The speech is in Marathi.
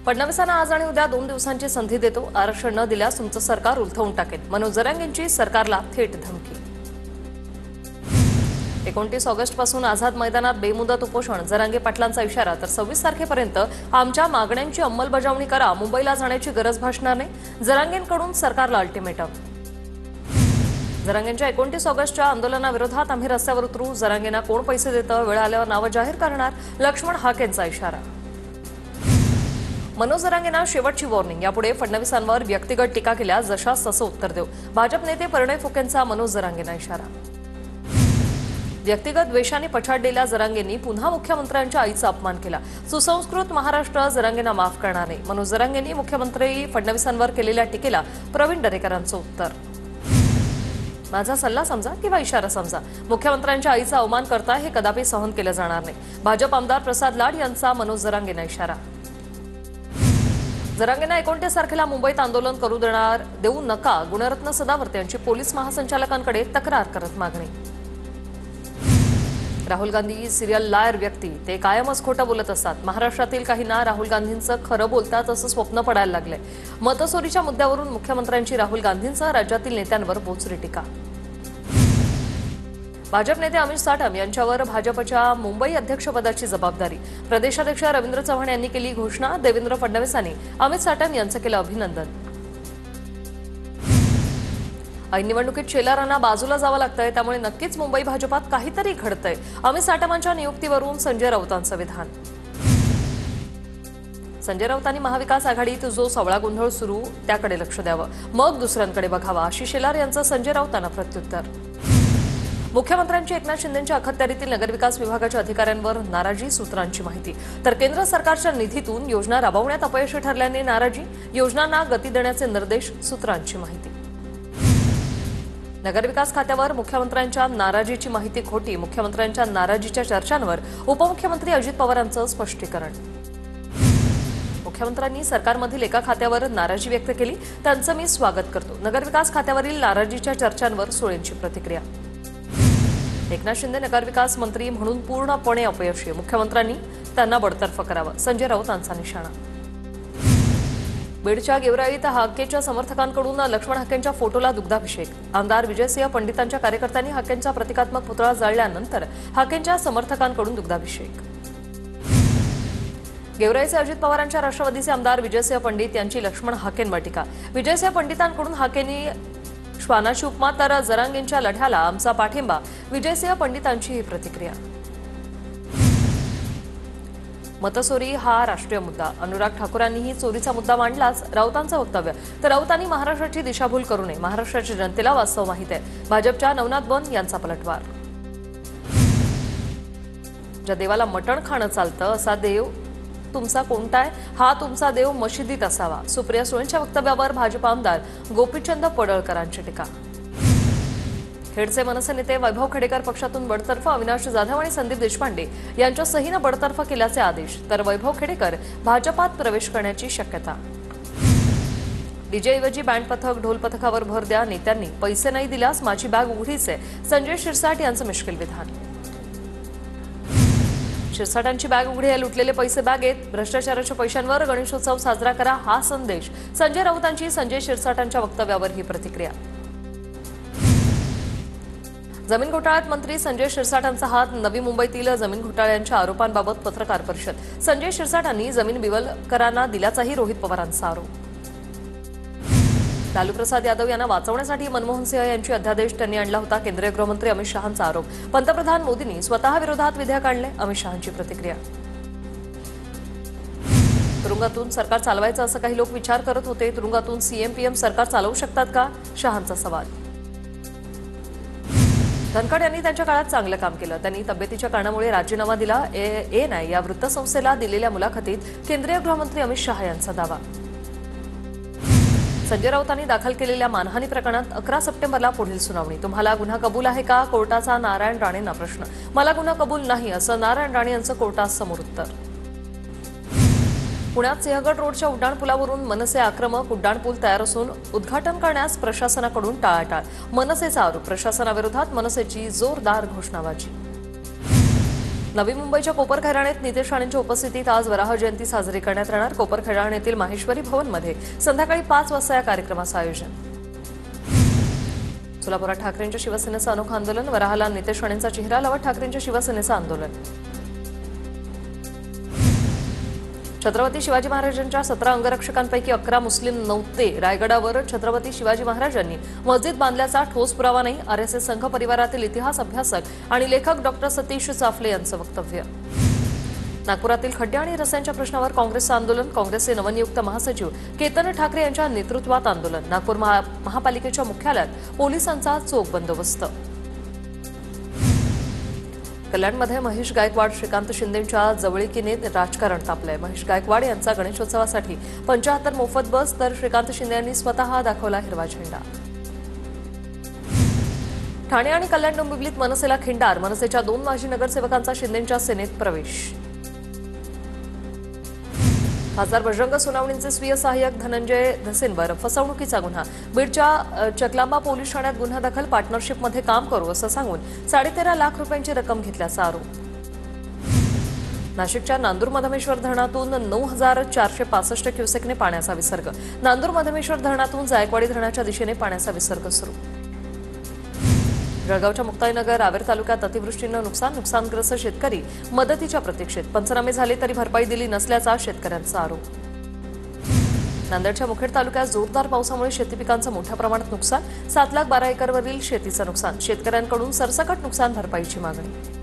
फडणवीसांना आज आणि उद्या 2 दिवसांची संधी देतो. आरक्षण न दिल्यास तुमचं सरकार उलथवून टाकेल. मनोज जरांगेंची सरकारला थेट धमकी. 29 ऑगस्टपासून आझाद मैदानात बेमुदत उपोषण. जरांगे पाटलांचा इशारा. तर 26 तारखेपर्यंत आमच्या मागण्यांची अंमलबजावणी करा. मुंबईला जाण्याची गरज भासणार नाही. जरांगेंकडून सरकारला अल्टिमेटम. जरांगेंच्या 29 ऑगस्टच्या आंदोलनाविरोधात आम्ही रस्त्यावर उतरू. जरांगेंना कोण पैसे देतं, वेळ आल्यावर नावं जाहीर करणार. लक्ष्मण हाकेंचा इशारा. मनोज जरांगेंना शेवटची वॉर्निंग. यापुढे फडणवीसांवर व्यक्तिगत टीका केल्यास जशास तसं उत्तर देऊ. भाजप नेते परिणय फुकेंचा मनोज जरांगेंना इशारा. व्यक्तिगत द्वेषाने पछाडलेल्या जरांगेंनी पुन्हा मुख्यमंत्र्यांच्या आईचा अपमान केला. सुसंस्कृत महाराष्ट्र जरांगेंना माफ करणार नाही. मनोज जरांगेंनी मुख्यमंत्री फडणवीसांवर केलेल्या टीकेला प्रवीण दरेकरांचं उत्तर. माझा सल्ला समजा किंवा इशारा समजा. मुख्यमंत्र्यांच्या आईचा अवमान करता हे कदापि सहन केलं जाणार नाही. भाजप आमदार प्रसाद लाड यांचा मनोज जरांगेंना इशारा. जरांगेंना 29 तारखेला मुंबईत आंदोलन करू देऊ नका. गुणरत्न सदावर्ते यांची पोलीस महासंचालकांकडे तक्रार करत मागणी. राहुल गांधी सिरियल लायर व्यक्ती. ते कायमच खोटं बोलत असतात. महाराष्ट्रातील काहींना राहुल गांधींचं खरं बोलतात असं स्वप्न पडायला लागलंय. मतचोरीच्या मुद्द्यावरून मुख्यमंत्र्यांची राहुल गांधींसह राज्यातील नेत्यांवर बोचरी टीका. भाजप नेते अमित साटम यांच्यावर भाजपच्या मुंबई अध्यक्षपदाची जबाबदारी. प्रदेशाध्यक्ष रवींद्र चव्हाण यांनी केली घोषणा. देवेंद्र फडणवीसांनी अमित साटम यांचं केलं अभिनंदन. ऐन निवडणुकीत शेलारांना बाजूला जावं लागतंय, त्यामुळे नक्कीच मुंबई भाजपात काहीतरी घडतंय. अमित साटमांच्या नियुक्तीवरून संजय राऊतांचं विधान. संजय राऊतांनी महाविकास आघाडीत जो सवळा गोंधळ सुरू त्याकडे लक्ष द्यावं, मग दुसऱ्यांकडे बघावा. आशिष शेलार यांचं संजय राऊतांना प्रत्युत्तर. मुख्यमंत्र्यांची एकनाथ शिंदेंच्या अखत्यारीतील नगरविकास विभागाच्या अधिकाऱ्यांवर नाराजी. सूत्रांची माहिती. तर केंद्र सरकारच्या निधीतून योजना राबवण्यात अपयशी ठरल्याने नाराजी. योजनांना गती देण्याचे निर्देश. सूत्रांची माहिती. नगरविकास खात्यावर मुख्यमंत्र्यांच्या नाराजीची माहिती खोटी. मुख्यमंत्र्यांच्या नाराजीच्या चर्चांवर उपमुख्यमंत्री अजित पवारांचं स्पष्टीकरण. मुख्यमंत्र्यांनी सरकारमधील एका खात्यावर नाराजी व्यक्त केली. त्यांचं मी स्वागत करतो. नगरविकास खात्यावरील नाराजीच्या चर्चांवर सुळेंची प्रतिक्रिया. एकनाथ शिंदे नगरविकास मंत्री म्हणून पूर्णपणे अपयशी. मुख्यमंत्र्यांनी त्यांना बडतर्फ करावं. संजय राऊतांचा निशाणा. बीडच्या गेवराईत हाकेच्या समर्थकांकडून लक्ष्मण हाकेंच्या फोटोला दुग्धाभिषेक. आमदार विजयसिंह पंडितांच्या कार्यकर्त्यांनी हाकेंचा प्रतिकात्मक पुतळा जाळल्यानंतर हाकेंच्या समर्थकांकडून दुग्धाभिषेक. गेवराईचे अजित पवारांच्या राष्ट्रवादीचे आमदार विजयसिंह पंडित यांची लक्ष्मण हाकेंवर टीका. विजयसिंह पंडितांकडून हाकेंनी श्वानाची उपमा. तर जरांगेंच्या लढ्याला आमचा पाठिंबा. विजयसिंह पंडितांची ही प्रतिक्रिया. मतचोरी हा राष्ट्रीय मुद्दा. अनुराग ठाकूरांनीही चोरीचा मुद्दा मांडलाच. राऊतांचं वक्तव्य. तर राऊतांनी महाराष्ट्राची दिशाभूल करू नये. महाराष्ट्राच्या जनतेला वास्तव माहीत आहे. भाजपच्या नवनाथ बन यांचा पलटवार. ज्या देवाला मटण खाणं चालतं असा देव तुमचा कोणता आहे? हा तुमचा देव मशिदीत असावा. सुप्रिया सुळेंच्या वक्तव्यावर भाजप आमदार गोपीचंद पडळकरांची टीका. खेडचे मनसे नेते वैभव खेडेकर पक्षातून बडतर्फ. अविनाश जाधव आणि संदीप देशपांडे यांच्या सहीनं बडतर्फ केल्याचे आदेश. तर वैभव खेडेकर भाजपात प्रवेश करण्याची शक्यता. डीजेऐवजी बँड पथक, ढोल पथकावर भर द्या. नेत्यांनी पैसे नाही दिल्यास माझी बॅग उघडीच आहे. संजय शिरसाट यांचं मिश्किल विधान. शिरसाटांची बॅग उघडी आहे. लुटलेले पैसे बॅगेत. भ्रष्टाचाराच्या पैशांवर गणेशोत्सव साजरा करा हा संदेश. संजय राऊतांची संजय शिरसाटांच्या वक्तव्यावर ही प्रतिक्रिया. जमीन घोटाळ्यात मंत्री संजय शिरसाटांचा हात. नवी मुंबईतील जमीन घोटाळ्यांच्या आरोपांबाबत पत्रकार परिषद. संजय शिरसाटांनी जमीन बिवलकरांना दिल्याचाही रोहित पवारांचा आरोप. लालू प्रसाद यादव यांना वाचवण्यासाठी मनमोहन सिंह यांची अध्यादेश त्यांनी आणला होता. केंद्रीय गृहमंत्री अमित शहांचा आरोप. पंतप्रधान मोदींनी स्वतः विरोधात विधेयक आणले. अमित शहांची प्रतिक्रिया. तुरुंगातून सरकार चालवायचं असं काही लोक विचार करत होते. तुरुंगातून सीएम पीएम सरकार चालवू शकतात का? शहांचा सवाल. धनखड यांनी त्यांच्या काळात चांगलं काम केलं. त्यांनी तब्येतीच्या कारणामुळे राजीनामा दिला. एएनआय या वृत्तसंस्थेला दिलेल्या मुलाखतीत केंद्रीय गृहमंत्री अमित शहा यांचा दावा. संजय राऊतांनी दाखल केलेल्या मानहानी प्रकरणात 11 सप्टेंबरला पुढील सुनावणी. तुम्हाला गुन्हा कबूल आहे का? कोर्टाचा नारायण राणेंना प्रश्न. मला गुन्हा कबूल नाही असं नारायण राणे यांचं कोर्टासमोर उत्तर. पुण्यात सिंहगड रोडच्या उड्डाणपुलावरून मनसे आक्रमक. उड्डाणपूल तयार असून उद्घाटन करण्यास प्रशासनाकडून टाळाटाळ. मनसेचा आरोप. प्रशासनाविरोधात मनसेची जोरदार घोषणाबाजी. नवी मुंबईच्या कोपर घराण्यात नितेश राणेंच्या उपस्थितीत आज वराह जयंती साजरी करण्यात येणार। कोपर घराण्यातील माहेश्वरी भवनमध्ये संध्याकाळी 5 वाजता या कार्यक्रमाचं आयोजन। सोलापुरात ठाकरेंच्या शिवसेनेचं अनोखं आंदोलन। वराहाला नितेश राणेंचा चेहरा लावत ठाकरेंच्या शिवसेनेचं आंदोलन। छत्रपती शिवाजी महाराजांच्या 17 अंगरक्षकांपैकी 11 मुस्लिम नव्हते। रायगडावर छत्रपती शिवाजी महाराजांनी मस्जिद बांधल्याचा ठोस पुरावा नाही। आरएसएस संघ परिवारातील इतिहास अभ्यासक आणि लेखक डॉक्टर सतीश चाफले यांचं वक्तव्य। नागपुरातील खड्डे आणि रस्त्यांच्या प्रश्नावर काँग्रेसचं आंदोलन। काँग्रेसचे नवनियुक्त महासचिव केतन ठाकरे यांच्या नेतृत्वात आंदोलन। नागपूर महापालिकेच्या मुख्यालयात पोलिसांचा चोख बंदोबस्त। कल्याणमध्ये महेश गायकवाड श्रीकांत शिंदेंच्या जवळीकीने राजकारण तापलंय। महेश गायकवाड यांचा गणेशोत्सवासाठी 75 मोफत बस, तर श्रीकांत शिंदे यांनी स्वतः दाखवला हिरवा झेंडा। ठाणे आणि कल्याण डोंबिवलीत मनसेला खिंडार। मनसेच्या 2 माजी नगरसेवकांचा शिंदेंच्या सेनेत प्रवेश। खासदार बजरंग सोनावणेंचे स्वीय सहाय्यक धनंजय धसेंवर फसवणुकीचा गुन्हा। बीडच्या चकलांबा पोलीस ठाण्यात गुन्हा दाखल। पार्टनरशिपमध्ये काम करू असं सांगून 13.5 लाख रुपयांची रक्कम घेतल्याचा आरोप। नाशिकच्या नांदूर मधमेश्वर धरणातून 9,465 क्युसेकने पाण्याचा विसर्ग। नांदूर मधमेश्वर धरणातून जायकवाडी धरणाच्या दिशेने पाण्याचा विसर्ग सुरू। जळगावच्या मुक्ताईनगर आवेर तालुक्यात अतिवृष्टीनं नुकसानग्रस्त शेतकरी मदतीच्या प्रतीक्षेत। पंचनामे झाले तरी भरपाई दिली नसल्याचा शेतकऱ्यांचा आरोप। नांदेडच्या मुखेड तालुक्यात जोरदार पावसामुळे शेती पिकांचं मोठ्या प्रमाणात नुकसान। 7,12 एकरवरील शेतीचं नुकसान। शेतकऱ्यांकडून सरसकट नुकसान भरपाईची मागणी।